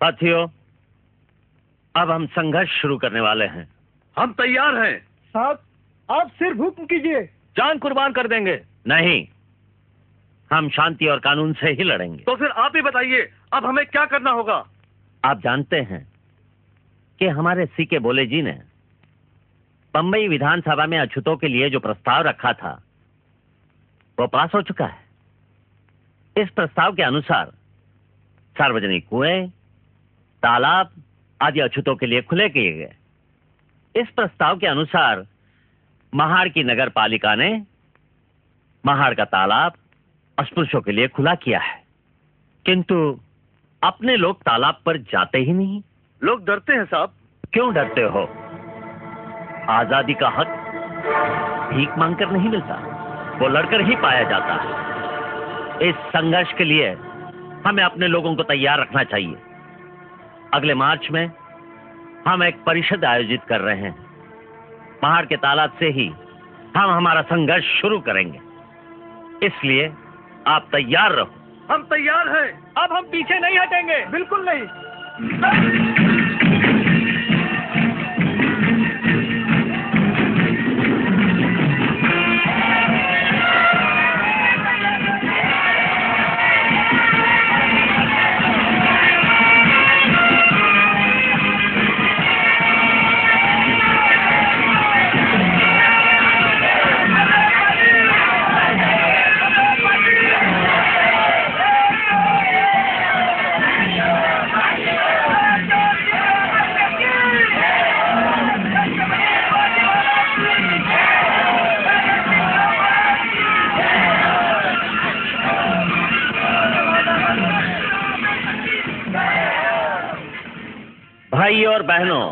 साथियों, अब हम संघर्ष शुरू करने वाले हैं। हम तैयार हैं। साहब, आप सिर्फ हुक्म कीजिए, जान कुर्बान कर देंगे। नहीं, हम शांति और कानून से ही लड़ेंगे। तो फिर आप ही बताइए, अब हमें क्या करना होगा? आप जानते हैं कि हमारे सीके बोले जी ने बंबई विधानसभा में अछूतों के लिए जो प्रस्ताव रखा था वो पास हो चुका है। इस प्रस्ताव के अनुसार सार्वजनिक कुएं, तालाब आदि अछूतों के लिए खुले किए गए। इस प्रस्ताव के अनुसार महाड़ की नगर पालिका ने महाड़ का तालाब अस्पृश्यों के लिए खुला किया है, किंतु अपने लोग तालाब पर जाते ही नहीं। लोग डरते हैं साहब। क्यों डरते हो? आजादी का हक भीख मांगकर नहीं मिलता, वो लड़कर ही पाया जाता है। इस संघर्ष के लिए हमें अपने लोगों को तैयार रखना चाहिए। अगले मार्च में हम एक परिषद आयोजित कर रहे हैं। महाड़ के तालाब से ही हम हमारा संघर्ष शुरू करेंगे, इसलिए आप तैयार रहो। हम तैयार हैं। अब हम पीछे नहीं हटेंगे। बिल्कुल नहीं। भाइयों और बहनों,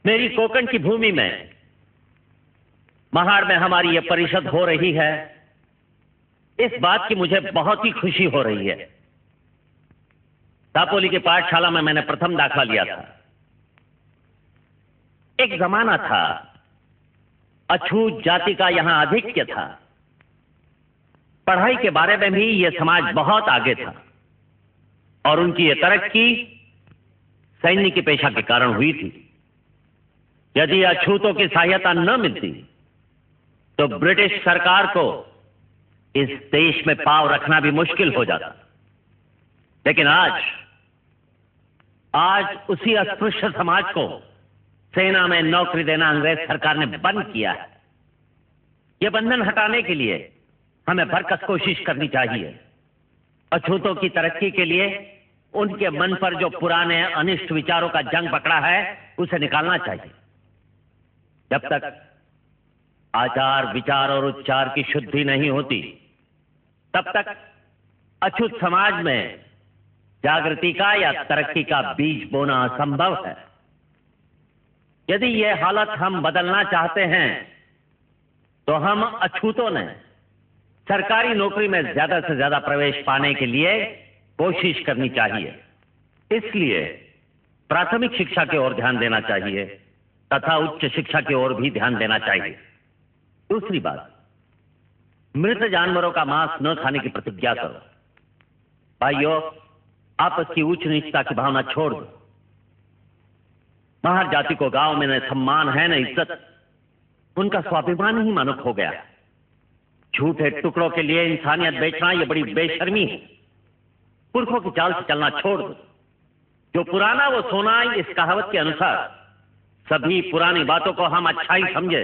मेरी कोकण की भूमि में महाड़ में हमारी यह परिषद हो रही है, इस बात की मुझे बहुत ही खुशी हो रही है। दापोली की पाठशाला में मैंने प्रथम दाखला लिया था। एक जमाना था अछूत जाति का यहां आधिक्य था। पढ़ाई के बारे में भी यह समाज बहुत आगे था और उनकी यह तरक्की सैनिकी पेशा के कारण हुई थी। यदि अछूतों की सहायता न मिलती तो ब्रिटिश सरकार को इस देश में पांव रखना भी मुश्किल हो जाता। लेकिन आज उसी अस्पृश्य समाज को सेना में नौकरी देना अंग्रेज सरकार ने बंद किया है। यह बंधन हटाने के लिए हमें भरकस कोशिश करनी चाहिए। अछूतों की तरक्की के लिए उनके मन पर जो पुराने अनिष्ट विचारों का जंग पकड़ा है उसे निकालना चाहिए। जब तक आचार, विचार और उच्चार की शुद्धि नहीं होती तब तक अछूत समाज में जागृति का या तरक्की का बीज बोना असंभव है। यदि यह हालत हम बदलना चाहते हैं तो हम अछूतों ने सरकारी नौकरी में ज्यादा से ज्यादा प्रवेश पाने के लिए कोशिश करनी चाहिए। इसलिए प्राथमिक शिक्षा की ओर ध्यान देना चाहिए तथा उच्च शिक्षा की ओर भी ध्यान देना चाहिए। दूसरी बात, मृत जानवरों का मांस न खाने की प्रतिज्ञा करो। भाइयों, आपस की उच्च नीचता की भावना छोड़ दो। महार जाति को गांव में न सम्मान है न इज्जत, उनका स्वाभिमान ही मानुक हो गया। झूठे टुकड़ों के लिए इंसानियत बेचना यह बड़ी बेशर्मी है। पुरखों की चाल से चलना छोड़ दो। जो पुराना वो सोना, इस कहावत के अनुसार सभी पुरानी बातों को हम अच्छाई समझे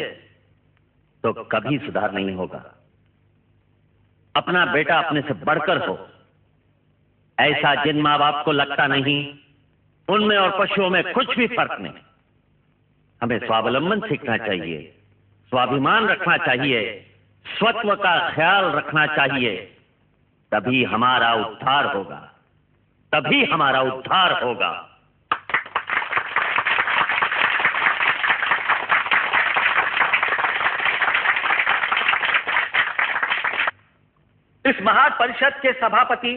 तो कभी सुधार नहीं होगा। अपना बेटा अपने से बढ़कर हो, ऐसा जिन मां बाप को लगता नहीं, उनमें और पशुओं में कुछ भी फर्क नहीं। हमें स्वावलंबन सीखना चाहिए, स्वाभिमान रखना चाहिए, स्वत्व का ख्याल रखना चाहिए। तभी हमारा उद्धार होगा, तभी हमारा उद्धार होगा। इस महाड़ परिषद के सभापति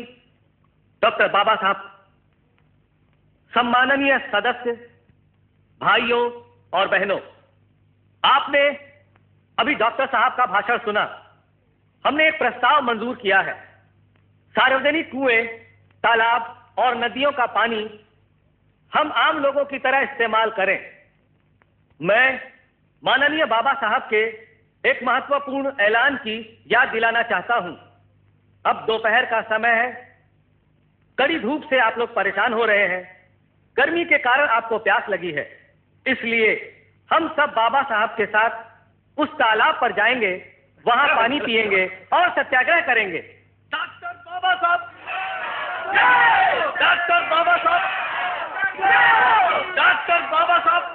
डॉक्टर बाबा साहब, सम्माननीय सदस्य, भाइयों और बहनों, आपने अभी डॉक्टर साहब का भाषण सुना। हमने एक प्रस्ताव मंजूर किया है। सार्वजनिक कुएं, तालाब और नदियों का पानी हम आम लोगों की तरह इस्तेमाल करें। मैं माननीय बाबा साहब के एक महत्वपूर्ण ऐलान की याद दिलाना चाहता हूं। अब दोपहर का समय है, कड़ी धूप से आप लोग परेशान हो रहे हैं, गर्मी के कारण आपको प्यास लगी है, इसलिए हम सब बाबा साहब के साथ उस तालाब पर जाएंगे, वहां पानी पिएंगे और सत्याग्रह करेंगे। डॉक्टर बाबा साहब, डॉक्टर बाबा साहब, डॉक्टर बाबा साहब।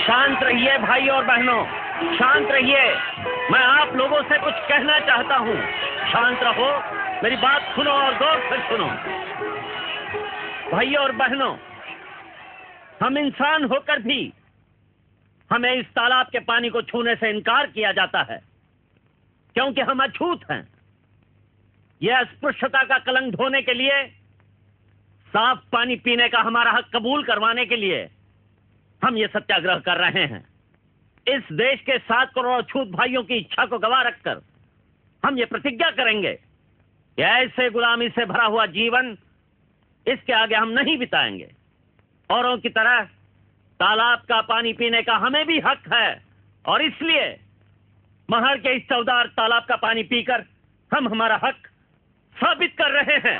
शांत रहिए भाई और बहनों, शांत रहिए। मैं आप लोगों से कुछ कहना चाहता हूँ। शांत रहो, मेरी बात सुनो और गौर से सुनो। भाई और बहनों, हम इंसान होकर भी हमें इस तालाब के पानी को छूने से इनकार किया जाता है, क्योंकि हम अछूत हैं। यह अस्पृश्यता का कलंक धोने के लिए, साफ पानी पीने का हमारा हक कबूल करवाने के लिए हम ये सत्याग्रह कर रहे हैं। इस देश के 7 करोड़ अछूत भाइयों की इच्छा को गवा रखकर हम ये प्रतिज्ञा करेंगे कि ऐसे गुलामी से भरा हुआ जीवन इसके आगे हम नहीं बिताएंगे। औरों की तरह तालाब का पानी पीने का हमें भी हक है, और इसलिए महर के इस चौदार तालाब का पानी पीकर हम हमारा हक साबित कर रहे हैं।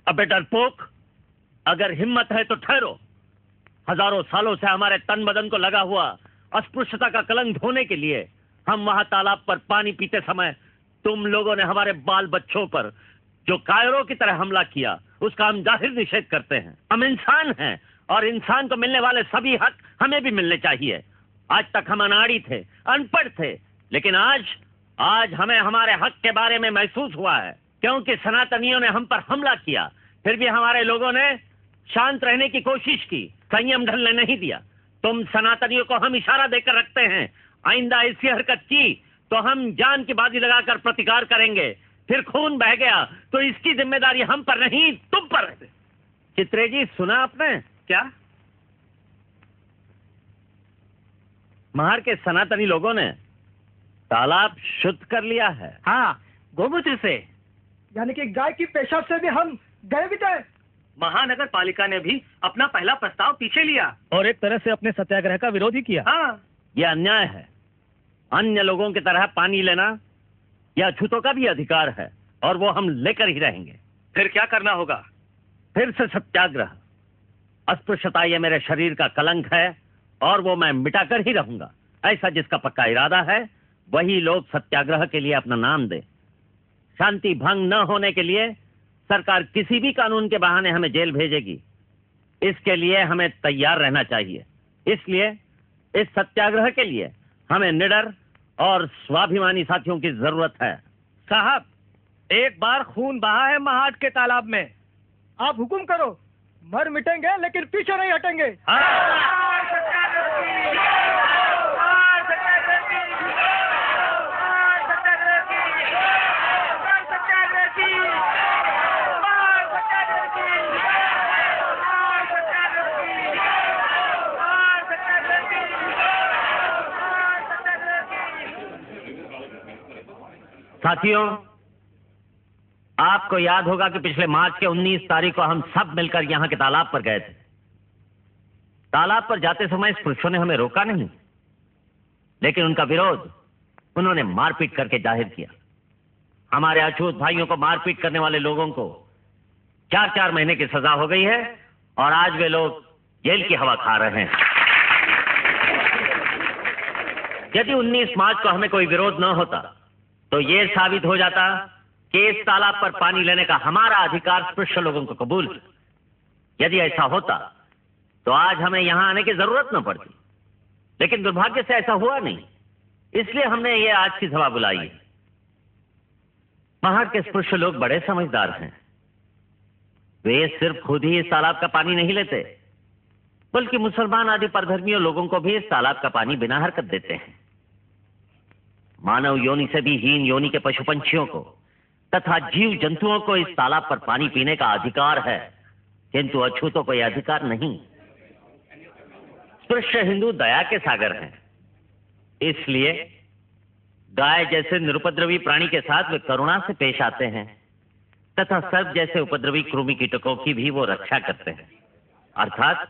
अबे डरपोक, अगर हिम्मत है तो ठहरो। हजारों सालों से हमारे तन बदन को लगा हुआ अस्पृश्यता का कलंक धोने के लिए हम वहां तालाब पर पानी पीते समय तुम लोगों ने हमारे बाल बच्चों पर जो कायरों की तरह हमला किया, उसका हम जाहिर निषेध करते हैं। हम इंसान हैं और इंसान को मिलने वाले सभी हक हमें भी मिलने चाहिए। आज तक हम अनाड़ी थे, अनपढ़ थे, लेकिन आज हमें हमारे हक के बारे में महसूस हुआ है, क्योंकि सनातनियों ने हम पर हमला किया। फिर भी हमारे लोगों ने शांत रहने की कोशिश की, संयम ढलने नहीं दिया। तुम सनातनियों को हम इशारा देकर रखते हैं, आइंदा ऐसी हरकत की तो हम जान की बाजी लगाकर प्रतिकार करेंगे। फिर खून बह गया तो इसकी जिम्मेदारी हम पर नहीं, तुम पर है। चित्रे जी, सुना आपने? क्या? महार के सनातनी लोगों ने तालाब शुद्ध कर लिया है। हाँ, गोमूत्र से, यानी कि गाय की पेशाब से भी हम गए भी थे। महानगर पालिका ने भी अपना पहला प्रस्ताव पीछे लिया और एक तरह से अपने सत्याग्रह का विरोध ही किया। हाँ, यह अन्याय है। अन्य लोगों की तरह पानी लेना यह अछूतों का भी अधिकार है और वो हम लेकर ही रहेंगे। फिर क्या करना होगा? फिर से सत्याग्रह। अस्पृश्यता यह मेरे शरीर का कलंक है और वो मैं मिटाकर ही रहूंगा। ऐसा जिसका पक्का इरादा है वही लोग सत्याग्रह के लिए अपना नाम दे। शांति भंग न होने के लिए सरकार किसी भी कानून के बहाने हमें जेल भेजेगी। इसके लिए हमें तैयार रहना चाहिए। इसलिए इस सत्याग्रह के लिए हमें निडर और स्वाभिमानी साथियों की जरूरत है। साहब, एक बार खून बहा है महाट के तालाब में, आप हुक्म करो, मर मिटेंगे लेकिन पीछे नहीं हटेंगे। साथियों, आपको याद होगा कि पिछले मार्च के 19 तारीख को हम सब मिलकर यहां के तालाब पर गए थे। तालाब पर जाते समय पुरुषों ने हमें रोका नहीं, लेकिन उनका विरोध उन्होंने मारपीट करके जाहिर किया। हमारे अछूत भाइयों को मारपीट करने वाले लोगों को 4-4 महीने की सजा हो गई है और आज वे लोग जेल की हवा खा रहे हैं। यदि 19 मार्च को हमें कोई विरोध न होता तो यह साबित हो जाता कि इस तालाब पर पानी लेने का हमारा अधिकार स्पृश्य लोगों को कबूल है। यदि ऐसा होता तो आज हमें यहां आने की जरूरत न पड़ती, लेकिन दुर्भाग्य से ऐसा हुआ नहीं। इसलिए हमने ये आज की सभा बुलाई है। महार के स्पृश्य लोग बड़े समझदार हैं। वे सिर्फ खुद ही इस तालाब का पानी नहीं लेते, बल्कि मुसलमान आदि परधर्मियों लोगों को भी इस तालाब का पानी बिना हरकत देते हैं। मानव योनि से भी हीन योनि के पशु पंछियों को तथा जीव जंतुओं को इस तालाब पर पानी पीने का अधिकार है, किंतु अछूतों को यह अधिकार नहीं। स्पृश्य हिंदू दया के सागर हैं, इसलिए गाय जैसे निरुपद्रवी प्राणी के साथ वे करुणा से पेश आते हैं तथा सर्प जैसे उपद्रवी कृमि कीटकों की भी वो रक्षा करते हैं। अर्थात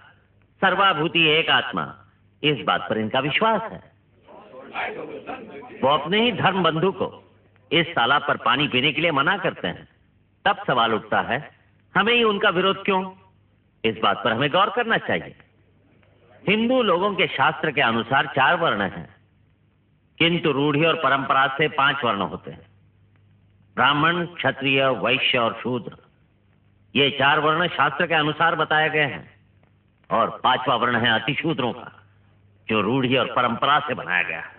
सर्वाभूति एक आत्मा, इस बात पर इनका विश्वास है। वो अपने ही धर्म बंधु को इस तालाब पर पानी पीने के लिए मना करते हैं। तब सवाल उठता है, हमें ही उनका विरोध क्यों? इस बात पर हमें गौर करना चाहिए। हिंदू लोगों के शास्त्र के अनुसार 4 वर्ण हैं, किंतु रूढ़ी और परंपरा से 5 वर्ण होते हैं। ब्राह्मण, क्षत्रिय, वैश्य और शूद्र, ये 4 वर्ण शास्त्र के अनुसार बताए गए हैं और 5वां वर्ण है अतिशूद्रों का, जो रूढ़ी और परंपरा से बनाया गया है।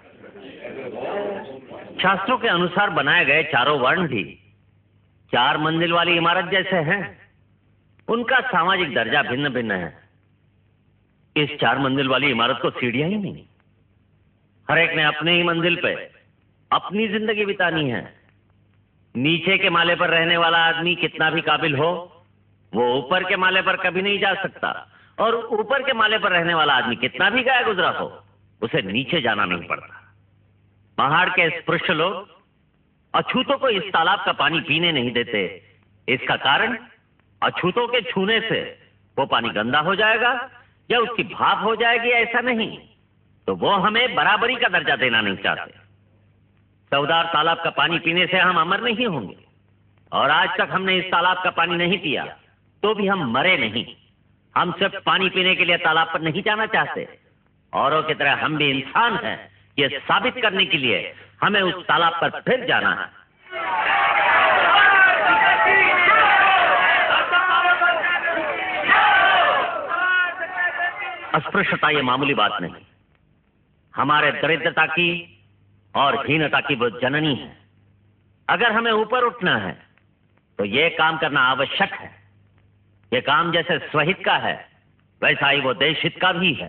शास्त्रों के अनुसार बनाए गए चारों वर्ण भी 4 मंजिल वाली इमारत जैसे हैं। उनका सामाजिक दर्जा भिन्न भिन्न है। इस 4 मंजिल वाली इमारत को सीढ़ियां ही नहीं, हर एक ने अपने ही मंजिल पे अपनी जिंदगी बितानी है। नीचे के माले पर रहने वाला आदमी कितना भी काबिल हो, वो ऊपर के माले पर कभी नहीं जा सकता, और ऊपर के माले पर रहने वाला आदमी कितना भी गया गुजरा हो, उसे नीचे जाना नहीं पड़ता। पहाड़ के स्पृश्य लोग अछूतों को इस तालाब का पानी पीने नहीं देते। इसका कारण अछूतों के छूने से वो पानी गंदा हो जाएगा या उसकी भाप हो जाएगी, ऐसा नहीं, तो वो हमें बराबरी का दर्जा देना नहीं चाहते। सौदार तालाब का पानी पीने से हम अमर नहीं होंगे, और आज तक हमने इस तालाब का पानी नहीं पिया तो भी हम मरे नहीं। हम सिर्फ पानी पीने के लिए तालाब पर नहीं जाना चाहते। औरों की तरह हम भी इंसान हैं। ये साबित करने के लिए हमें उस तालाब पर फिर जाना है। अस्पृश्यता ये मामूली बात नहीं, हमारे दरिद्रता की और हीनता की वो जननी है। अगर हमें ऊपर उठना है तो ये काम करना आवश्यक है। ये काम जैसे स्वहित का है वैसा ही वो देशहित का भी है।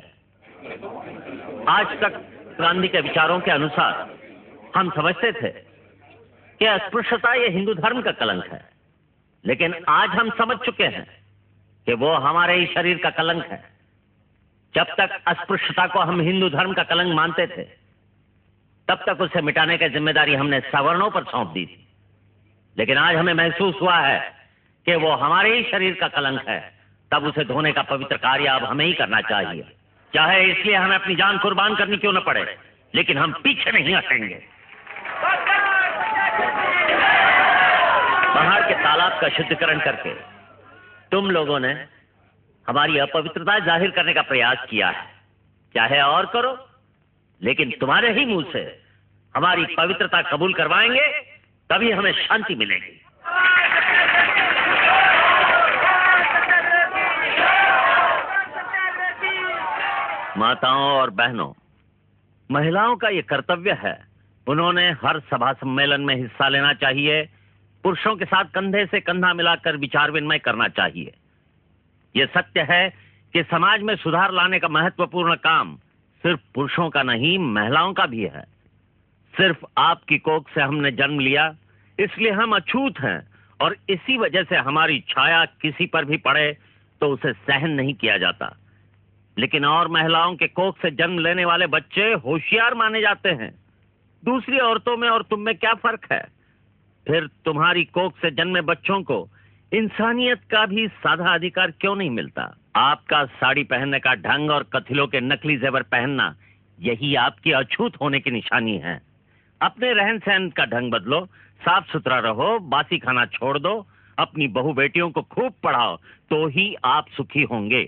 आज तक गांधी के विचारों के अनुसार हम समझते थे कि अस्पृश्यता ये हिंदू धर्म का कलंक है, लेकिन आज हम समझ चुके हैं कि वो हमारे ही शरीर का कलंक है। जब तक अस्पृश्यता को हम हिंदू धर्म का कलंक मानते थे, तब तक उसे मिटाने की जिम्मेदारी हमने सवर्णों पर सौंप दी थी। लेकिन आज हमें महसूस हुआ है कि वो हमारे ही शरीर का कलंक है, तब उसे धोने का पवित्र कार्य अब हमें ही करना चाहिए। चाहे इसलिए हमें अपनी जान कुर्बान करनी क्यों न पड़े, लेकिन हम पीछे नहीं हटेंगे। बाहर के तालाब का शुद्धिकरण करके तुम लोगों ने हमारी अपवित्रता जाहिर करने का प्रयास किया है। चाहे और करो, लेकिन तुम्हारे ही मुंह से हमारी पवित्रता कबूल करवाएंगे, तभी हमें शांति मिलेगी। माताओं और बहनों, महिलाओं का ये कर्तव्य है, उन्होंने हर सभा सम्मेलन में हिस्सा लेना चाहिए, पुरुषों के साथ कंधे से कंधा मिलाकर विचार विनिमय करना चाहिए। यह सत्य है कि समाज में सुधार लाने का महत्वपूर्ण काम सिर्फ पुरुषों का नहीं, महिलाओं का भी है। सिर्फ आपकी कोख से हमने जन्म लिया, इसलिए हम अछूत हैं, और इसी वजह से हमारी छाया किसी पर भी पड़े तो उसे सहन नहीं किया जाता। लेकिन और महिलाओं के कोख से जन्म लेने वाले बच्चे होशियार माने जाते हैं। दूसरी औरतों में और तुम में क्या फर्क है? फिर तुम्हारी कोख से जन्मे बच्चों को इंसानियत का भी साधा अधिकार क्यों नहीं मिलता? आपका साड़ी पहनने का ढंग और कथिलों के नकली जेवर पहनना, यही आपकी अछूत होने की निशानी है। अपने रहन सहन का ढंग बदलो, साफ सुथरा रहो, बासी खाना छोड़ दो, अपनी बहू बेटियों को खूब पढ़ाओ, तो ही आप सुखी होंगे।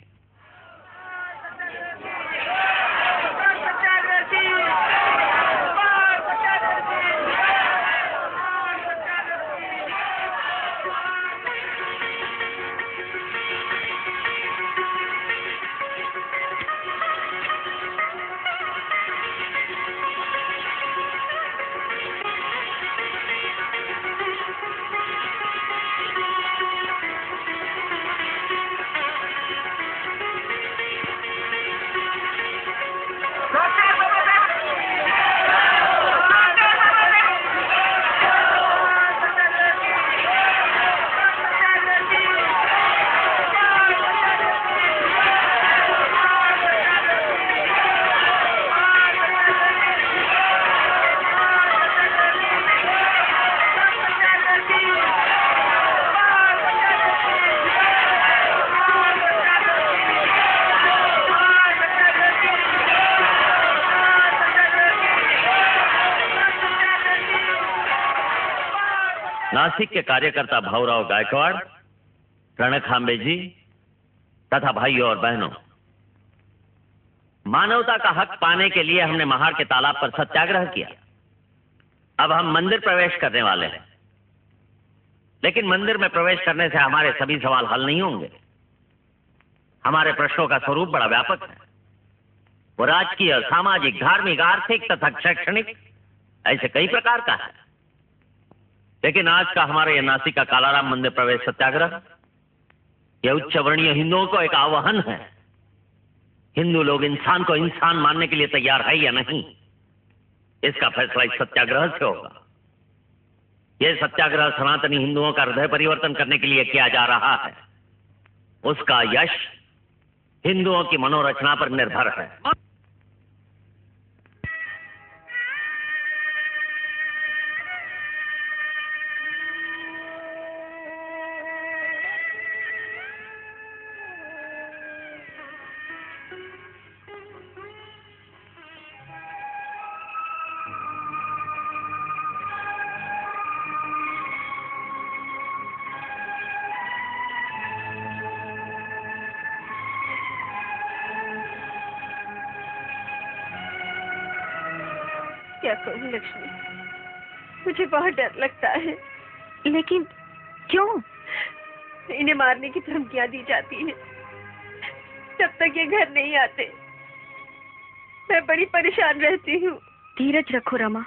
नासिक के कार्यकर्ता भाऊराव गायकवाड़, रणखांबे जी तथा भाइयों और बहनों, मानवता का हक पाने के लिए हमने महार के तालाब पर सत्याग्रह किया। अब हम मंदिर प्रवेश करने वाले हैं, लेकिन मंदिर में प्रवेश करने से हमारे सभी सवाल हल नहीं होंगे। हमारे प्रश्नों का स्वरूप बड़ा व्यापक है। वो राजकीय, सामाजिक, धार्मिक, आर्थिक तथा शैक्षणिक, ऐसे कई प्रकार का है। लेकिन आज का हमारा यह नासिक का कालाराम मंदिर प्रवेश सत्याग्रह, यह उच्च वर्णीय हिंदुओं को एक आह्वान है। हिंदू लोग इंसान को इंसान मानने के लिए तैयार है या नहीं, इसका फैसला इस सत्याग्रह से होगा। यह सत्याग्रह सनातनी हिंदुओं का हृदय परिवर्तन करने के लिए किया जा रहा है। उसका यश हिंदुओं की मनोरचना पर निर्भर है। क्या कहूँ लक्ष्मी, मुझे बहुत डर लगता है। लेकिन क्यों? इन्हें मारने की धमकियां दी जाती हैं। जब तक ये घर नहीं आते मैं बड़ी परेशान रहती हूँ। धीरज रखो रमा,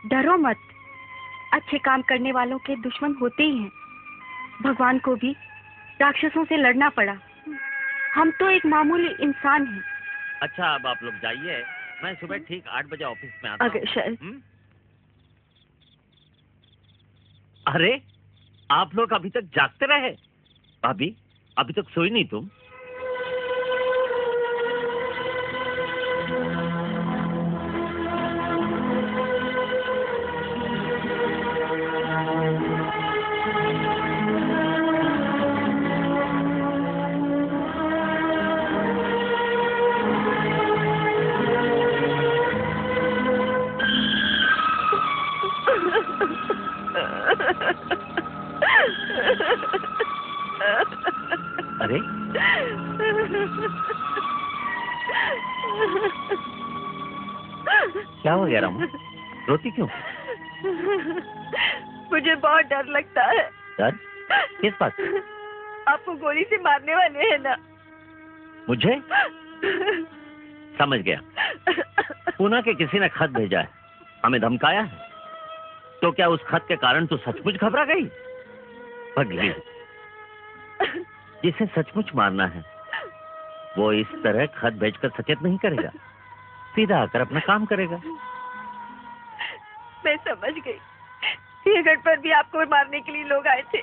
डरो मत। अच्छे काम करने वालों के दुश्मन होते ही हैं। भगवान को भी राक्षसों से लड़ना पड़ा। हम तो एक मामूली इंसान हैं। अच्छा, अब आप लोग जाइए, मैं सुबह ठीक 8 बजे ऑफिस में आता हूँ। अगर शायद। अरे, आप लोग अभी तक जागते रहे? भाभी, अभी तक सोई नहीं तुम? अरे, क्या हो गया रमा? रोती क्यों? मुझे बहुत डर लगता है। डर? किस बात? आपको गोली से मारने वाले हैं ना? मुझे? समझ गया। पूना के किसी ने खत भेजा है, हमें धमकाया है। तो क्या उस खत के कारण तू सचमुच घबरा गई? पगली, जिसे सचमुच मारना है वो इस तरह खत भेजकर सचेत नहीं करेगा, सीधा आकर अपना काम करेगा। मैं समझ गई। ये घर पर भी आपको मारने के लिए लोग आए थे।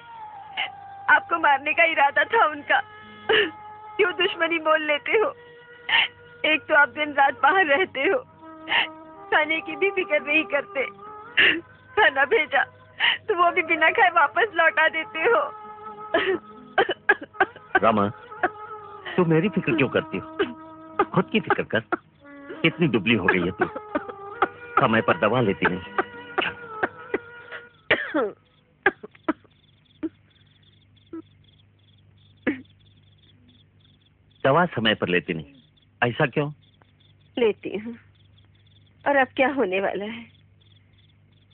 आपको मारने का इरादा था उनका। क्यों दुश्मनी बोल लेते हो? एक तो आप दिन रात बाहर रहते हो, खाने की भी फिक्र नहीं करते। खाना भेजा तो वो भी बिना खाए वापस लौटा देते हो। रमा, तू मेरी फिक्र क्यों करती हो? खुद की फिक्र कर। कितनी दुबली हो गई है तू। समय पर दवा लेती नहीं। दवा समय पर लेती नहीं, ऐसा क्यों? लेती हूँ, और अब क्या होने वाला है?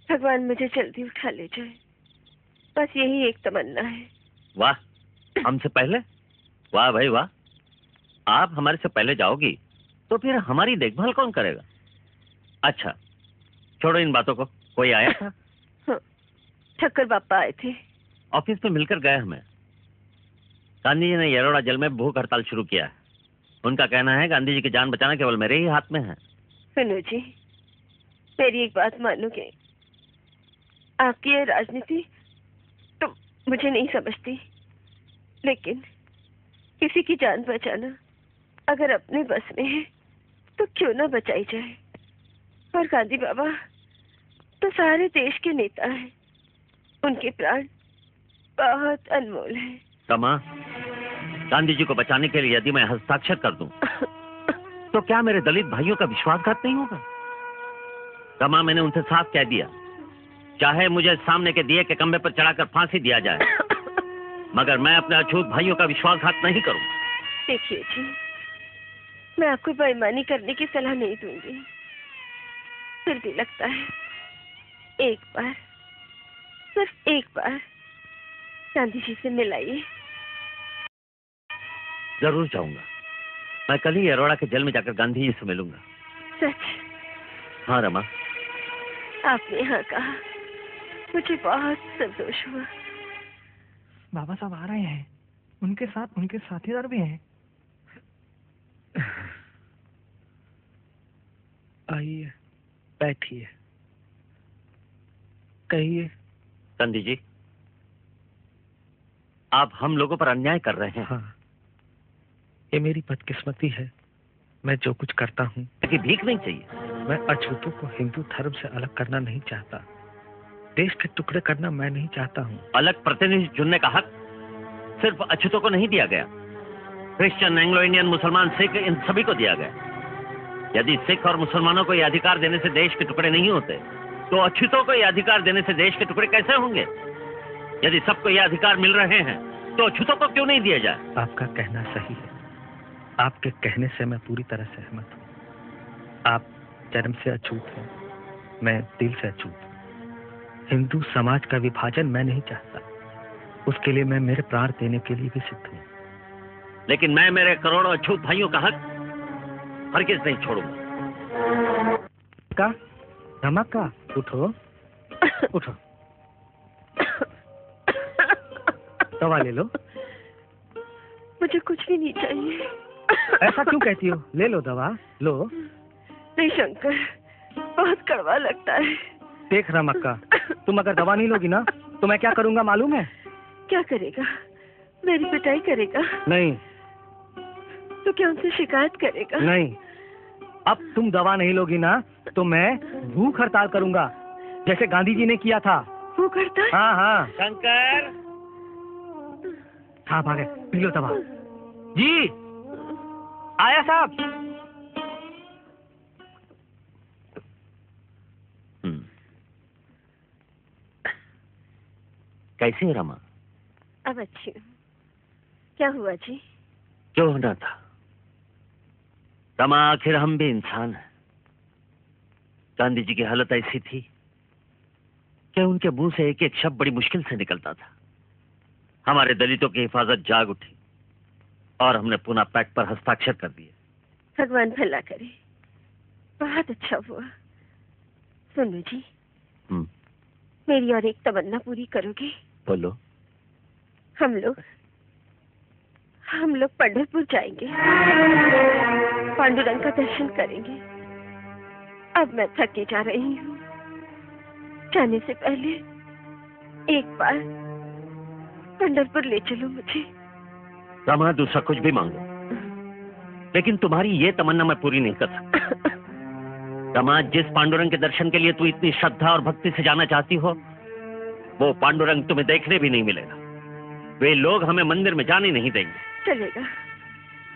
भगवान मुझे जल्दी उठा ले जाए, बस यही एक तमन्ना है। वाह, हमसे पहले? वाह भाई वाह। आप हमारे से पहले जाओगी तो फिर हमारी देखभाल कौन करेगा? अच्छा, छोड़ो इन बातों को। कोई आया था? हाँ, ठक्कर बापा आए थे। ऑफिस में मिलकर गए हमें। गांधी जी ने येरोड़ा जेल में भूख हड़ताल शुरू किया है। उनका कहना है गांधी जी की जान बचाना केवल मेरे ही हाथ में है। सुनो जी, मेरी एक बात मानोगे? आपकी ये राजनीति तो मुझे नहीं समझती, लेकिन किसी की जान बचाना अगर अपने बस में है तो क्यों ना बचाई जाए। और गांधी बाबा तो सारे देश के नेता हैं। उनके प्राण बहुत अनमोल हैं। रमा, गांधी जी को बचाने के लिए यदि मैं हस्ताक्षर कर दूं तो क्या मेरे दलित भाइयों का विश्वासघात नहीं होगा? रमा, मैंने उनसे साफ कह दिया, चाहे मुझे सामने के दिए के खंभे पर चढ़ाकर फांसी दिया जाए, मगर मैं अपने अछूत भाइयों का विश्वासघात नहीं करूं। देखिए जी, मैं आपको बेईमानी करने की सलाह नहीं दूंगी, फिर भी लगता है एक बार, सिर्फ एक बार गांधी जी से मिलाइए। जरूर जाऊंगा। मैं कल ही अरोड़ा के जेल में जाकर गांधी जी से मिलूंगा। सच? हाँ रमा। आपने हाँ कहा, मुझे बहुत संतोष हुआ। बाबा साहब आ रहे हैं, उनके साथ उनके साथीदार भी हैं। आइए, बैठिए, कहिए। गांधी जी, आप हम लोगों पर अन्याय कर रहे हैं। हाँ, ये मेरी बदकिस्मती है। मैं जो कुछ करता हूँ, कि भीख नहीं चाहिए। मैं अछूतों को हिंदू धर्म से अलग करना नहीं चाहता। देश के टुकड़े करना मैं नहीं चाहता हूँ। अलग प्रतिनिधि चुनने का हक सिर्फ अछूतों को नहीं दिया गया, क्रिश्चियन, एंग्लो इंडियन, मुसलमान, सिख, इन सभी को दिया गया। यदि सिख और मुसलमानों को यह अधिकार देने से देश के टुकड़े नहीं होते, तो अछूतों को यह अधिकार देने से देश के टुकड़े कैसे होंगे? यदि सबको यह अधिकार मिल रहे हैं, तो अछूतों को क्यों नहीं दिया जाए? आपका कहना सही है। आपके कहने से मैं पूरी तरह सहमत हूँ। आप जन्म से अछूत हैं, मैं दिल से अछूत। हिंदू समाज का विभाजन मैं नहीं चाहता। उसके लिए मैं मेरे प्राण देने के लिए भी सिद्ध हूँ। लेकिन मैं मेरे करोड़ों अछूत भाइयों का हक हरगिज नहीं छोड़ूंगा। का धमक का उठो उठो, दवा ले लो। मुझे कुछ भी नहीं चाहिए। ऐसा क्यों कहती हो? ले लो दवा, लो। नहीं शंकर, बहुत कड़वा लगता है। देख रमक्का, तुम अगर दवा नहीं लोगी ना तो मैं क्या करूंगा मालूम है? क्या करेगा? मेरी पिटाई करेगा? नहीं। तो क्या उनसे शिकायत करेगा? नहीं। अब तुम दवा नहीं लोगी ना तो मैं भूख हड़ताल करूंगा, जैसे गांधी जी ने किया था। भूख हड़ताल? हाँ हाँ। शंकर, साहब आ गए, पी लो दवा। जी आया साहब। कैसी है रमा? अब अच्छी हूँ। क्या हुआ जी? जो होना था। रमा, आखिर हम भी इंसान हैं। गांधी जी की हालत ऐसी थी कि उनके मुंह से एक एक शब्द बड़ी मुश्किल से निकलता था। हमारे दलितों की हिफाजत जाग उठी और हमने पुनः पैक्ट पर हस्ताक्षर कर दिए। भगवान भला करे। बहुत अच्छा हुआ। सुनो जी, मेरी और एक तमन्ना पूरी करोगे? बोलो। हम लोग पंढरपुर जाएंगे, पांडुरंग का दर्शन करेंगे। अब मैं थकी जा रही हूँ। जाने से पहले एक बार पंढरपुर ले चलो मुझे। रमा, दूसरा कुछ भी मांगो, लेकिन तुम्हारी ये तमन्ना मैं पूरी नहीं कर सकता। रमा, जिस पांडुरंग के दर्शन के लिए तू इतनी श्रद्धा और भक्ति से जाना चाहती हो, वो पांडुरंग तुम्हें देखने भी नहीं मिलेगा। वे लोग हमें मंदिर में जाने नहीं देंगे। चलेगा,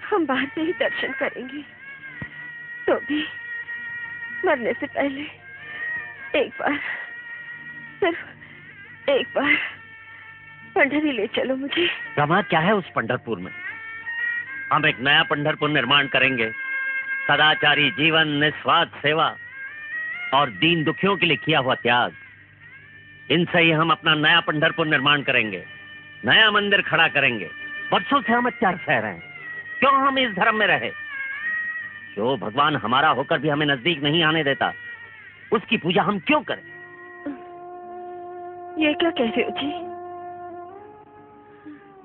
हम बाहर से ही दर्शन करेंगे। तो भी मरने से पहले एक बार, सिर्फ एक बार पंढरी ले चलो मुझे। रमा, क्या है उस पंढरपुर में? हम एक नया पंढरपुर निर्माण करेंगे। सदाचारी जीवन, निस्वार्थ सेवा और दीन दुखियों के लिए किया हुआ त्याग, इनसे ही हम अपना नया पंढरपुर निर्माण करेंगे। नया मंदिर खड़ा करेंगे। वर्षों से हम अत्याचार सह रहे हैं, क्यों हम इस धर्म में रहे? जो भगवान हमारा होकर भी हमें नजदीक नहीं आने देता, उसकी पूजा हम क्यों करें? ये क्या कह रहे हो जी?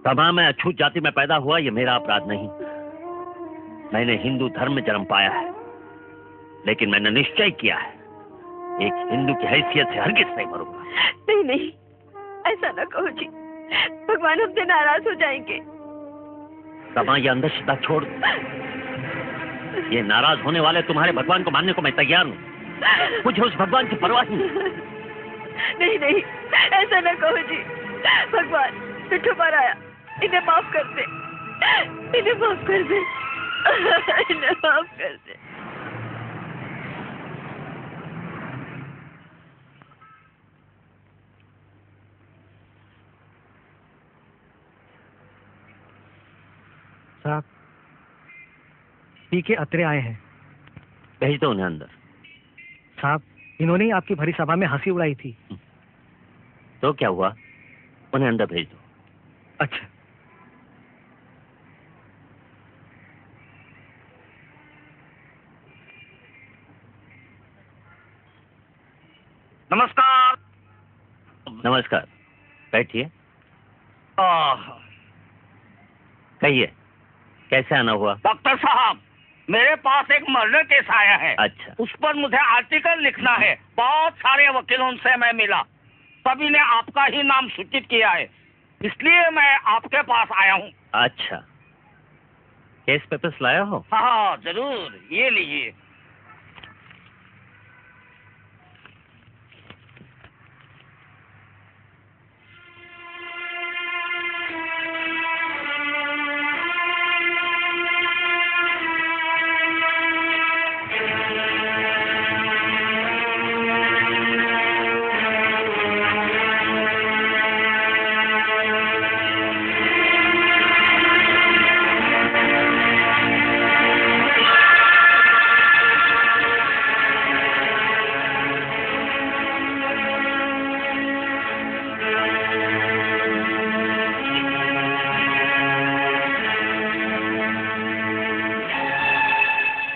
तमाम मैं अछूत जाति में पैदा हुआ, ये मेरा अपराध नहीं। मैंने हिंदू धर्म में जन्म पाया है, लेकिन मैंने निश्चय किया है एक हिंदू की हैसियत से हरगिज नहीं मरूंगा। नहीं नहीं, ऐसा ना कहो जी, भगवान हमसे नाराज हो जाएंगे। तमा, ये अंधश्रद्धा छोड़ दो। ये नाराज होने वाले तुम्हारे भगवान को मानने को मैं तैयार हूँ। मुझे उस भगवान की परवाह नहीं। नहीं नहीं, ऐसा ना कहो जी। भगवान पिट्ठू पर आया, इन्हें माफ कर दे, इन्हें माफ कर दे, इन्हें माफ कर दे। साहब, पी के अतरे आए हैं। भेज दो उन्हें अंदर। साहब, इन्होंने ही आपकी भरी सभा में हंसी उड़ाई थी। तो क्या हुआ? उन्हें अंदर भेज दो। अच्छा। नमस्कार। नमस्कार, बैठिए। कहिए, कैसे आना हुआ? डॉक्टर साहब, मेरे पास एक मर्डर केस आया है। अच्छा। उस पर मुझे आर्टिकल लिखना है। बहुत सारे वकीलों से मैं मिला, सभी ने आपका ही नाम सूचित किया है, इसलिए मैं आपके पास आया हूँ। अच्छा, केस पेपर्स लाया हो? हाँ जरूर, ये लीजिए।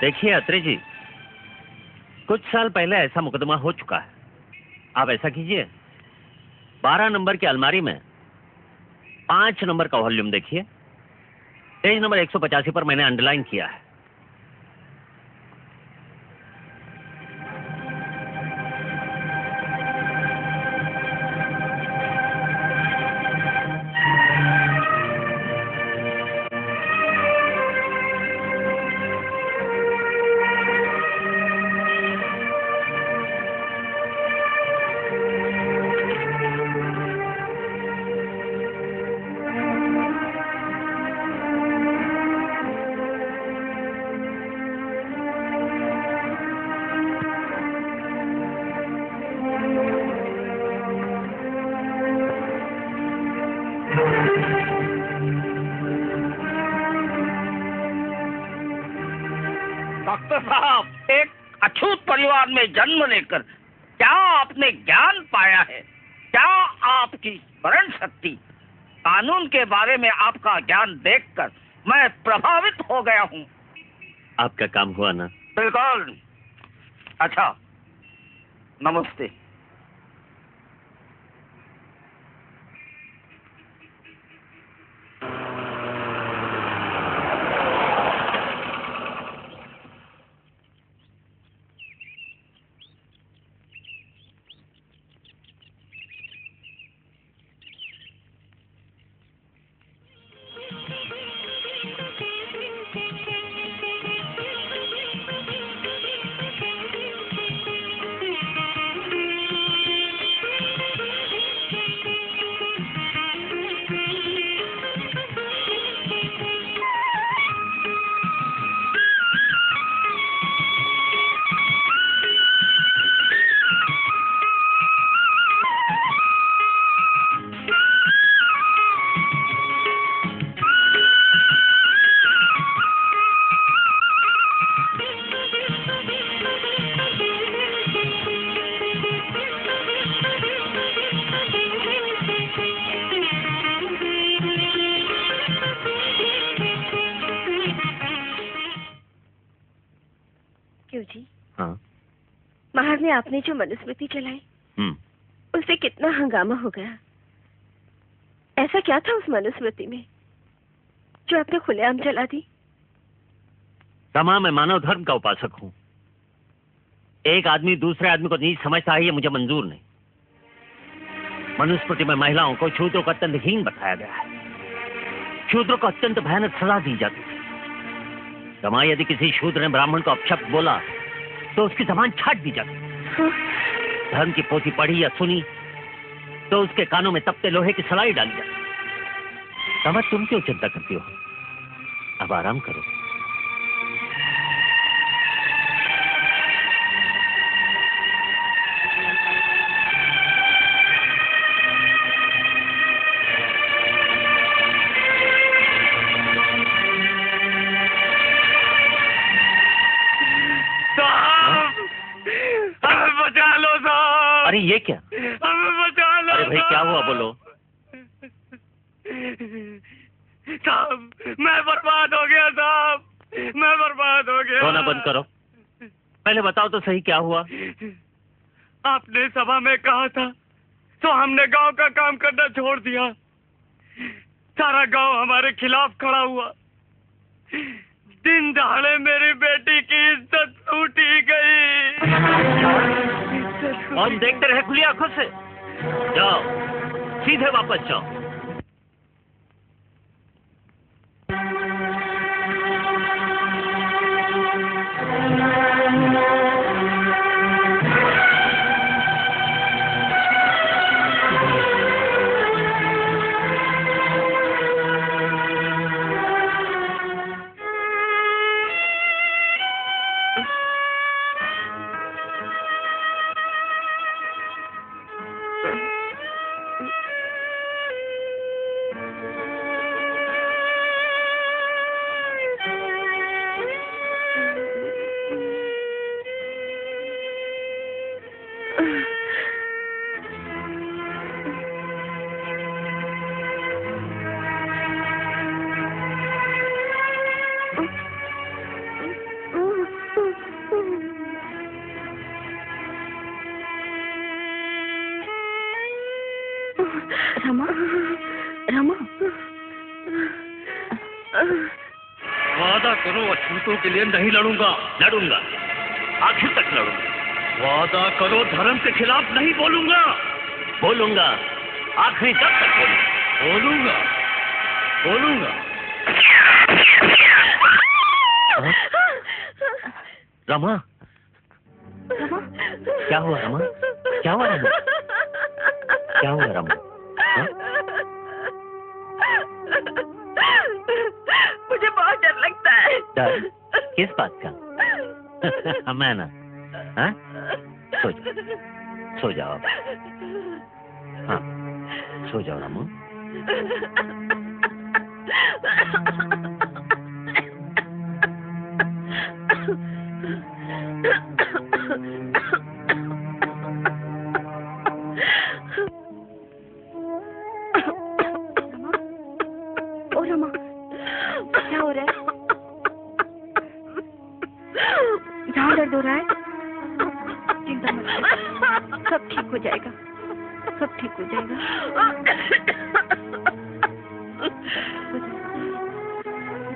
देखिए अत्रे जी, कुछ साल पहले ऐसा मुकदमा हो चुका है। आप ऐसा कीजिए, 12 नंबर की अलमारी में 5 नंबर का वॉल्यूम देखिए। पेज नंबर 185 पर मैंने अंडरलाइन किया है। डॉक्टर साहब, एक अछूत परिवार में जन्म लेकर क्या आपने ज्ञान पाया है? क्या आपकी स्मरण शक्ति? कानून के बारे में आपका ज्ञान देखकर मैं प्रभावित हो गया हूँ। आपका काम हुआ ना? बिल्कुल। अच्छा, नमस्ते। क्यों जी? हाँ। महार में आपने जो मनुस्मृति चलाई, उससे कितना हंगामा हो गया। ऐसा क्या था उस मनुस्मृति में जो आपने खुलेआम चला दी? तमाम मैं मानव धर्म का उपासक हूँ। एक आदमी दूसरे आदमी को नीच समझता है, ये मुझे मंजूर नहीं। मनुस्मृति में महिलाओं को शूद्रों को अत्यंत हीन बताया गया है। शूद्रों को अत्यंत भयानक सजा दी जाती है। जमा यदि किसी शूद्र ने ब्राह्मण को अपशब्द बोला तो उसकी जबान छाट दी जाती है। धर्म की पोथी पढ़ी या सुनी तो उसके कानों में तपते लोहे की सलाई डाली जाती है। समझ, तुम क्यों चिंता करती हो? अब आराम करो। बचा लो साहब। अरे ये क्या? हमें बचा लो। अरे भाई क्या हुआ, बोलो। साहब, मैं बर्बाद हो गया साहब, मैं बर्बाद हो गया। रोना बंद करो, पहले बताओ तो सही क्या हुआ। आपने सभा में कहा था तो हमने गांव का काम करना छोड़ दिया। सारा गांव हमारे खिलाफ खड़ा हुआ। दिन दहाड़े मेरी बेटी की इज्जत टूटी गई। और देखते रहे खुली आंखों से? जाओ, सीधे वापस जाओ। वादा करो अछूतों के लिए नहीं लड़ूंगा। लड़ूंगा, आखिर तक लड़ूंगा। वादा करो धर्म के खिलाफ नहीं बोलूंगा। बोलूंगा, आखिरी तक बोलूंगा। बोलूंगा। रमा, क्या हुआ रमा? क्या हुआ रमा? क्या हुआ रमा? मुझे बहुत डर लगता है। डर किस बात का? मैं ना, हाँ? सो जाओ अब। हाँ, सो जाओ रमा। ओ रमा, क्या हो रहा है? जहाँ दर्द हो रहा है? चिंता मत कर, सब ठीक हो जाएगा। सब ठीक हो जाएगा।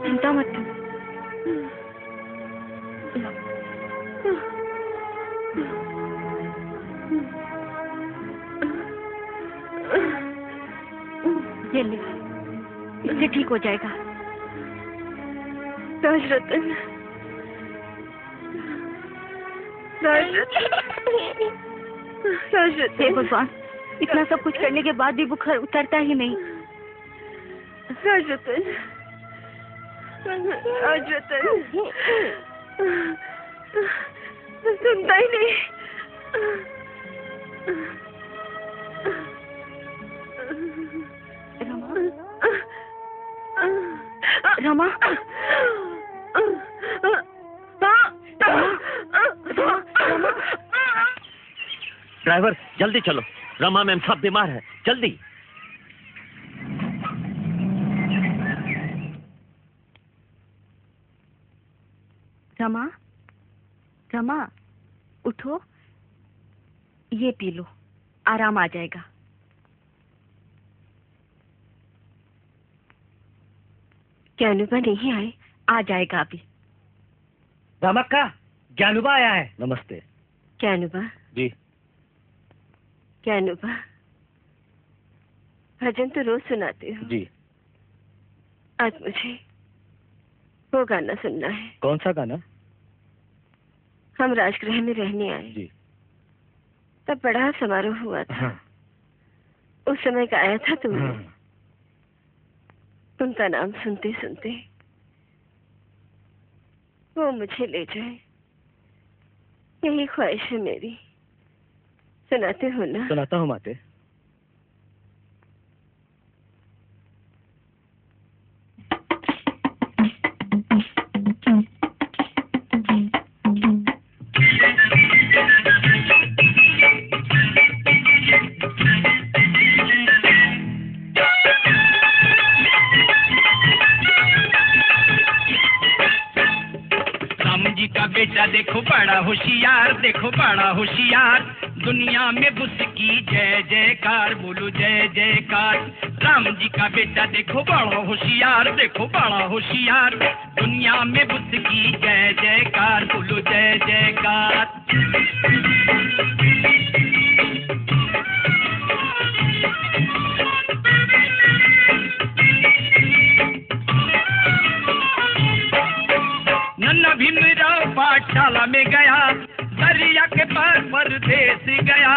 चिंता मत कर। ये ले, इससे ठीक हो जाएगा। राजरतन, हे भगवान, इतना सब कुछ करने के बाद भी बुखार उतरता ही नहीं। राजरतन, सुनता ही नहीं। रमा, ड्राइवर जल्दी चलो, रमा मैम सब बीमार है, जल्दी। रमा, रमा, उठो, ये पी लो, आराम आ जाएगा। ज्ञानुबा नहीं आए? आ जाएगा अभी। रमक्का, ज्ञानुबा आया है। नमस्ते। ज्ञानुबा जी। ज्ञानुबा, भजन तो रोज सुनाते हो। जी। आज मुझे वो गाना सुनना है। कौन सा गाना? हम राजगृह में रहने आए। जी। तब बड़ा समारोह हुआ था। हाँ। उस समय गाया था तुमने। हाँ। उनका नाम सुनते सुनते वो मुझे ले जाए, यही ख्वाहिश है मेरी। सुनाते हो ना? सुनाता हूँ माते। बेटा देखो बड़ा होशियार, देखो बड़ा होशियार, दुनिया में उसकी जय जयकार, बोलो जय जयकार। राम जी का बेटा देखो बड़ा होशियार, देखो बड़ा होशियार, दुनिया में उसकी जय जयकार, बोलो जय जयकार। नन्ना भीमराव पाठशाला में गया, दरिया के पार परदेश गया।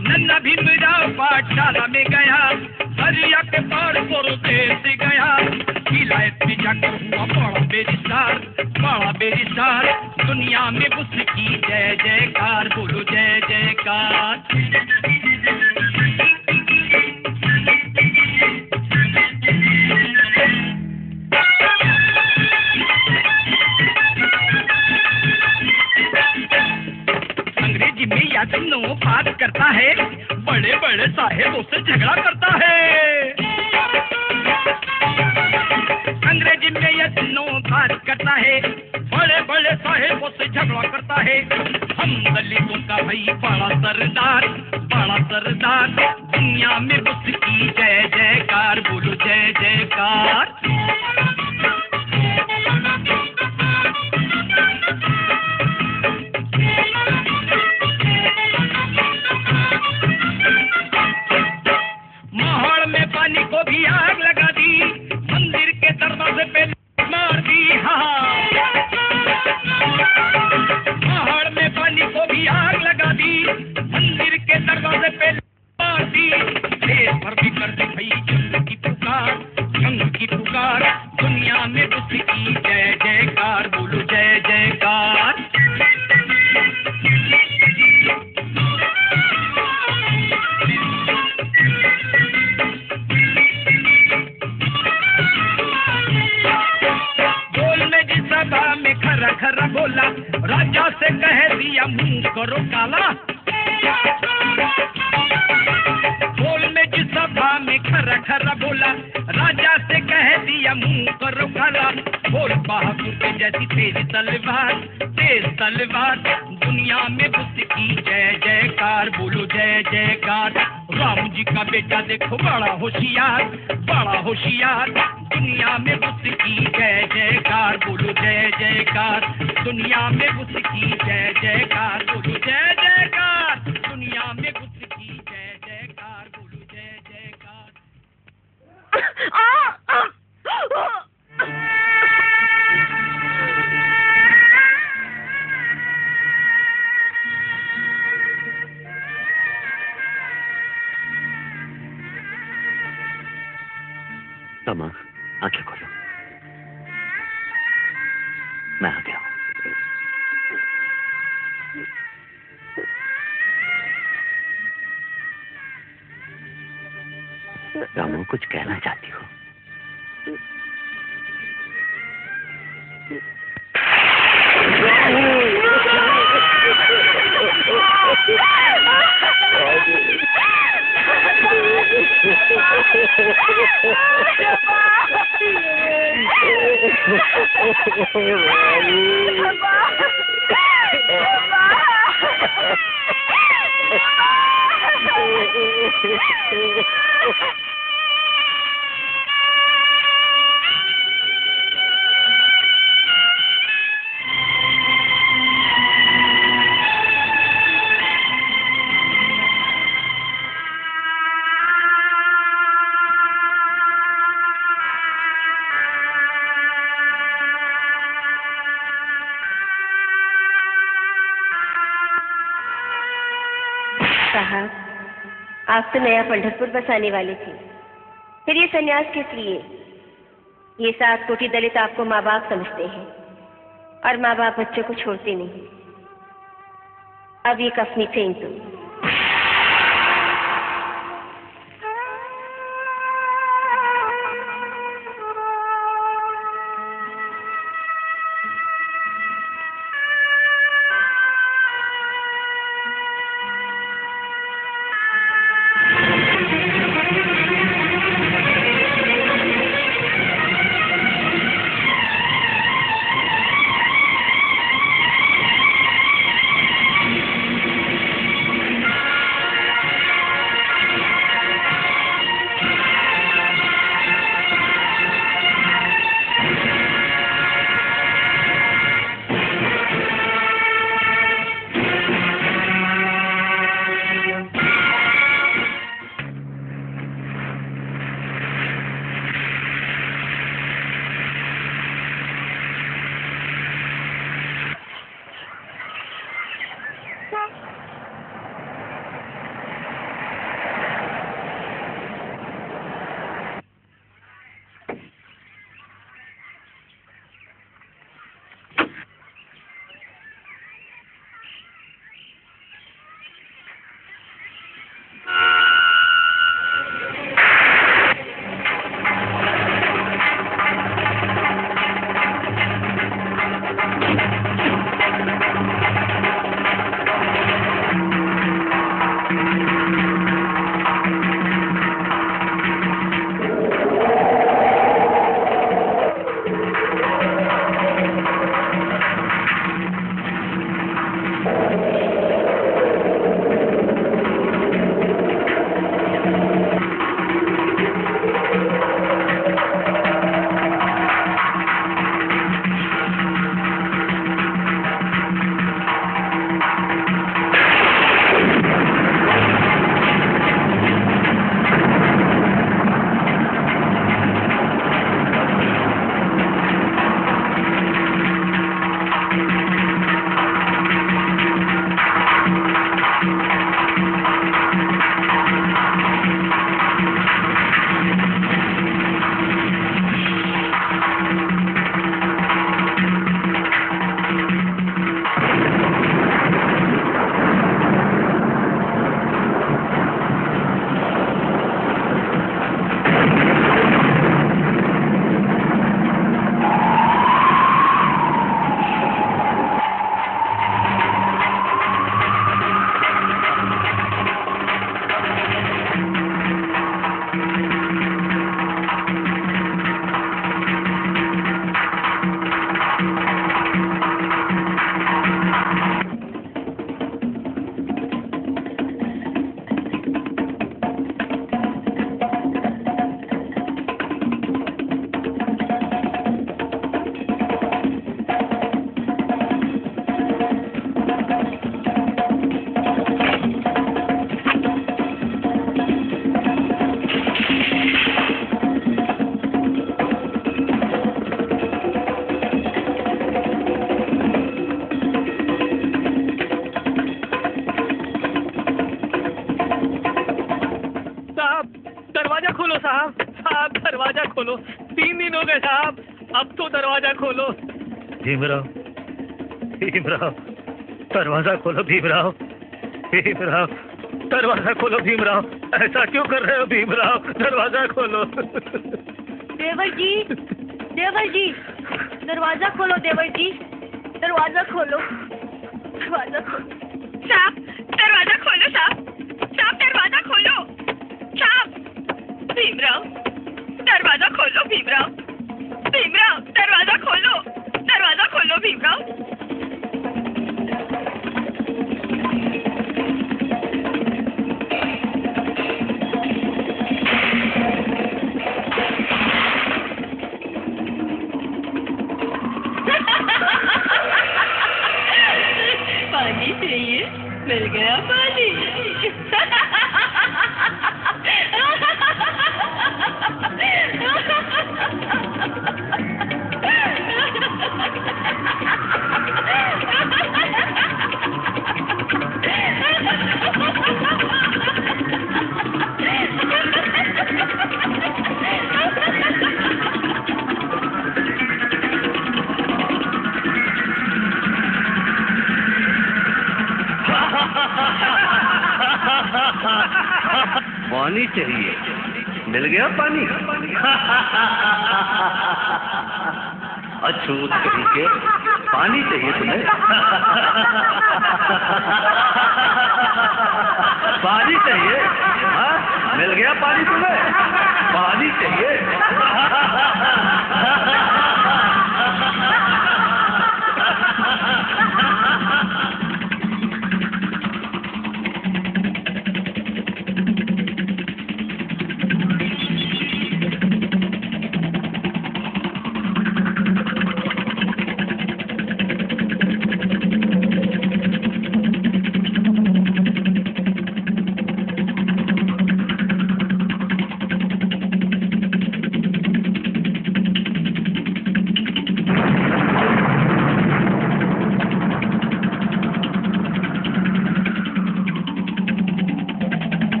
नन्ना भीमराव पाठशाला में गया, दरिया के पार परदेश गया। विलायत में जाकर हुआ बड़ा बेरिसार, बड़ा बेरिसार, दुनिया में उसकी जय जयकार, बोलो जय जयकार। अंग्रेजी में यादनो बात करता है, बड़े बड़े साहेबों से झगड़ा करता है। अंग्रेजी में यादनो बात करता है, बड़े बड़े साहेबों से झगड़ा करता है। हम जयकार। महाड़ में पानी को भी आग लगा दी, मंदिर के दरवाजे पे मार दी। हाँ, महाड़ में पानी को भी आग लगा दी, मंदिर के दरवाजे पे मार दी। देश भर भी कर दी भई जंग की पुकार, जंग की पुकार। दुनिया में उसकी जय जयकार, बोलो जय जयकार। सभा में खरा खरा बोला, राजा से कह दिया मुंह करो काला। बोल में जिस सभा में खरा खरा बोला, राजा से कह दिया मुंह करो काला। बोल बहादुर के जैसी तेज तलवार, तेज तलवार। दुनिया में उसकी जय जयकार, बोलो जय जयकार। राम जी का बेटा देखो बड़ा होशियार, बड़ा होशियार। दुनिया में उसकी जय जयकार, बोलो जय जयकार। दुनिया में उसकी जय जयकार, बोलो जय जयकार। दुनिया में उसकी जय जयकार, बोलो जय जयकार। रमा, आंखें खोलो, मैं आ गया हूं। रामू, कुछ कहना चाहती हो? साहब, आप तो नया पंढरपुर बसाने वाले थे, फिर ये सन्यास किस लिए? ये 7 कोटि दलित आपको माँ बाप समझते हैं और माँ बाप बच्चों को छोड़ते नहीं। अब ये कफनी फेंक दो। साहब दरवाजा खोलो, 3 दिन हो गए साहब, अब तो दरवाजा खोलो। भीमराव, भीमराव, दरवाजा खोलो भीमराव, भीमराव, दरवाजा खोलो भीमराव, ऐसा क्यों कर रहे हो भीमराव, दरवाजा खोलो। देवर जी, देवर जी, दरवाजा खोलो देवर जी, दरवाजा खोलो, दरवाजा खोलो। साहब दरवाजा खोलो, साहब साहब दरवाजा खोलो, साहब। भीमराव दरवाजा खोलो, भीमराव, भीमराव दरवाजा खोलो, दरवाजा खोलो भीमराव। पानी चाहिए, मिल गया पानी। पानी चाहिए, मिल गया पानी। अछूत कहीं के, पानी चाहिए तुम्हें। पानी चाहिए, हाँ मिल गया पानी तुम्हें, पानी चाहिए।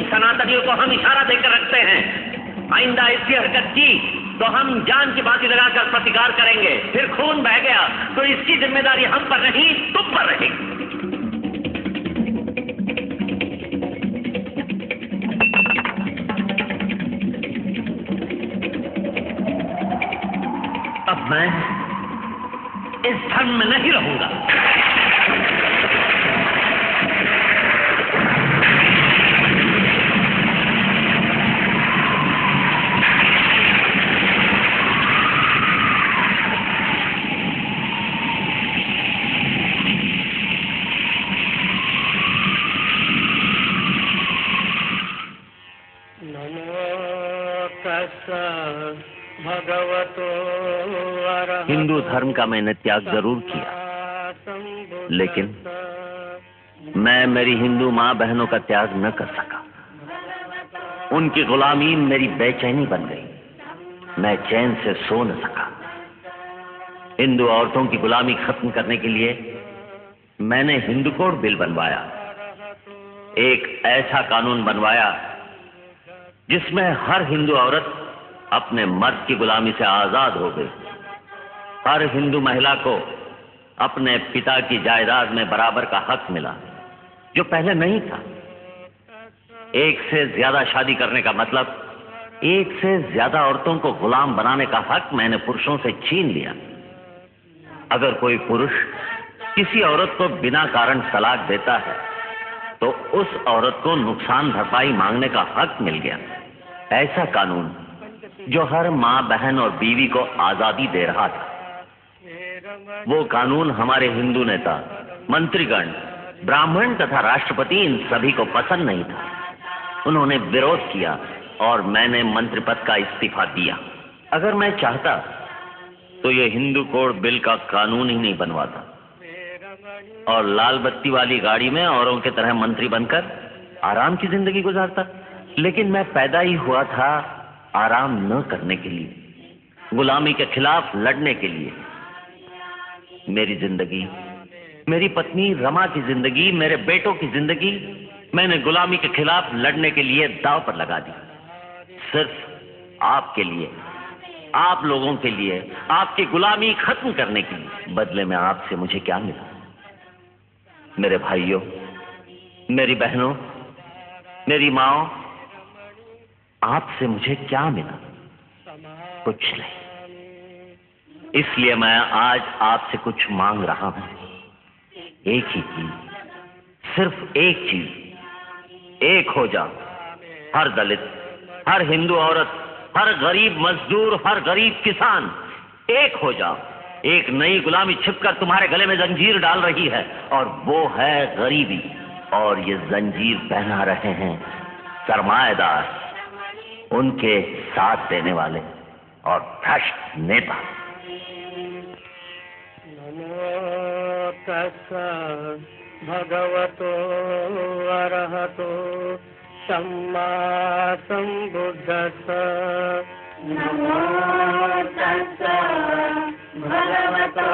सनातनियों को हम इशारा देकर रखते हैं, आइंदा इसकी हरकत की तो हम जान की बाजी लगाकर प्रतिकार करेंगे। फिर खून बह गया तो इसकी जिम्मेदारी हम पर नहीं, तुम पर रहेगी। अब मैं इस धर्म में नहीं रहूंगा। हिंदू धर्म का मैंने त्याग जरूर किया, लेकिन मैं मेरी हिंदू माँ बहनों का त्याग न कर सका। उनकी गुलामी मेरी बेचैनी बन गई। मैं चैन से सो न सका। हिंदू औरतों की गुलामी खत्म करने के लिए मैंने हिंदू कोड बिल बनवाया। एक ऐसा कानून बनवाया जिसमें हर हिंदू औरत अपने मर्द की गुलामी से आजाद हो गई। हर हिंदू महिला को अपने पिता की जायदाद में बराबर का हक मिला, जो पहले नहीं था। एक से ज्यादा शादी करने का मतलब एक से ज्यादा औरतों को गुलाम बनाने का हक मैंने पुरुषों से छीन लिया। अगर कोई पुरुष किसी औरत को बिना कारण तलाक देता है तो उस औरत को नुकसान भरपाई मांगने का हक मिल गया। ऐसा कानून जो हर माँ बहन और बीवी को आजादी दे रहा था, वो कानून हमारे हिंदू नेता, मंत्रीगण, ब्राह्मण तथा राष्ट्रपति इन सभी को पसंद नहीं था। उन्होंने विरोध किया और मैंने मंत्री पद का इस्तीफा दिया। अगर मैं चाहता तो ये हिंदू कोड बिल का कानून ही नहीं बनवाता और लाल बत्ती वाली गाड़ी में औरों की तरह मंत्री बनकर आराम की जिंदगी गुजारता। लेकिन मैं पैदा ही हुआ था आराम न करने के लिए, गुलामी के खिलाफ लड़ने के लिए। मेरी जिंदगी, मेरी पत्नी रमा की जिंदगी, मेरे बेटों की जिंदगी मैंने गुलामी के खिलाफ लड़ने के लिए दांव पर लगा दी। सिर्फ आपके लिए, आप लोगों के लिए, आपकी गुलामी खत्म करने के लिए। बदले में आपसे मुझे क्या मिला? मेरे भाइयों, मेरी बहनों, मेरी माओ, आपसे मुझे क्या मिला? कुछ नहीं। इसलिए मैं आज आपसे कुछ मांग रहा हूं। एक ही चीज, सिर्फ एक चीज। एक हो जाओ हर दलित, हर हिंदू औरत, हर गरीब मजदूर, हर गरीब किसान। एक हो जाओ। एक नई गुलामी छिपकर तुम्हारे गले में जंजीर डाल रही है और वो है गरीबी। और ये जंजीर पहना रहे हैं सरमाएदार, उनके साथ देने वाले और भ्रष्ट नेता। नमो तस्सा भगवतो अरहतो सम्मा सम्बुद्धस्सा। नमो तस्सा भगवतो